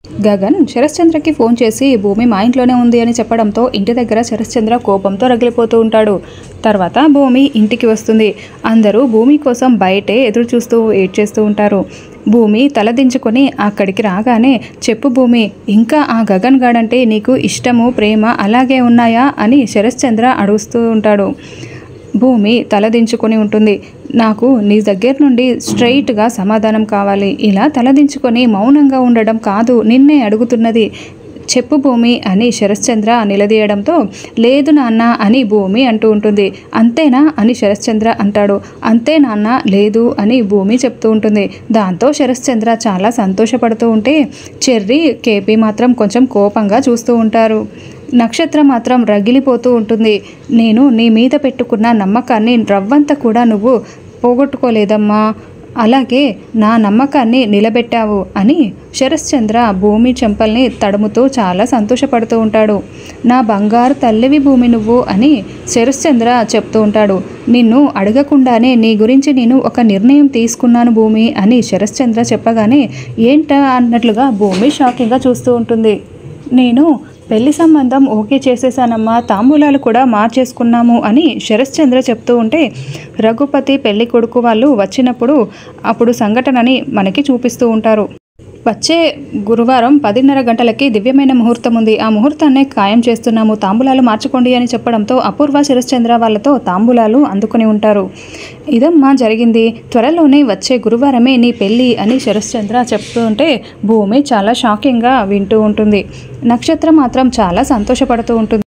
Gagan శరశ్చంద్రకి phone చేసి భూమి మా ఇంట్లోనే ఉంది అని చెప్పడంతో ఇంటి దగ్గర శరశ్చంద్ర కోపంతో రగిలిపోతూ ఉంటాడు. తర్వాత భూమి ఇంటికి వస్తుంది. అందరూ భూమి కోసం బయటే ఎదురు చూస్తూ వెయిట్ చేస్తూ ఉంటారు. భూమి తలదించుకొని అక్కడికి రాగానే, చెప్పు భూమి, ఇంకా ఆ గగన్ గాడంటే నీకు ఇష్టము ప్రేమ అలాగే ఉన్నాయా అని శరశ్చంద్ర అడుగుతూ ఉంటాడు. భూమి తలదించుకొని ఉంటుంది. నాకు నీ దగ్గర నుండి స్ట్రైట్గా సమాధానం కావాలి. ఇలా తలదించుకొని మౌనంగా ఉండడం కాదు నిన్నే అడుగుతున్నది. చెప్పు భూమి అని శరశ్చంద్ర నిలదీయడంతో, లేదు నాన్న అని భూమి అంటూ ఉంటుంది. అంతేనా అని శరశ్చంద్ర అంటాడు. అంతే నాన్న, లేదు అని భూమి చెప్తూ ఉంటుంది. దాంతో శరశ్చంద్ర చాలా సంతోషపడుతూ ఉంటే చెర్రీ, కేపీ మాత్రం కొంచెం కోపంగా చూస్తూ ఉంటారు. నక్షత్ర మాత్రం రగిలిపోతూ ఉంటుంది. నేను నీ మీద పెట్టుకున్న నమ్మకాన్ని రవ్వంత కూడా నువ్వు పోగొట్టుకోలేదమ్మా, అలాగే నా నమ్మకాన్ని నిలబెట్టావు అని శరశ్చంద్ర భూమి చెంపల్ని తడుముతూ చాలా సంతోషపడుతూ ఉంటాడు. నా బంగారు తల్లివి భూమి నువ్వు అని శరశ్చంద్ర చెప్తూ ఉంటాడు. నిన్ను అడగకుండానే నీ గురించి నేను ఒక నిర్ణయం తీసుకున్నాను భూమి అని శరశ్చంద్ర చెప్పగానే, ఏంటా అన్నట్లుగా భూమి షాకింగ్గా చూస్తూ ఉంటుంది. నేను పెళ్లి సంబంధం ఓకే చేసేసానమ్మా, తాంబూలాలు కూడా మార్చేసుకున్నాము అని శరశ్చంద్ర చెప్తూ ఉంటే, రఘుపతి పెళ్లి కొడుకు వాళ్ళు వచ్చినప్పుడు అప్పుడు సంఘటనని మనకి చూపిస్తూ ఉంటారు. వచ్చే గురువారం 10:30 గంటలకి దివ్యమైన ముహూర్తం ఉంది. ఆ ముహూర్తాన్నే ఖాయం చేస్తున్నాము, తాంబూలాలు మార్చుకోండి అని చెప్పడంతో అపూర్వ శరశ్చంద్ర వాళ్ళతో తాంబూలాలు అందుకుని ఉంటారు. ఇదమ్మా జరిగింది, త్వరలోనే వచ్చే గురువారమే నీ పెళ్ళి అని శరశ్చంద్ర చెప్తూ ఉంటే భూమి చాలా షాకింగ్గా వింటూ ఉంటుంది. నక్షత్రం మాత్రం చాలా సంతోషపడుతూ ఉంటుంది.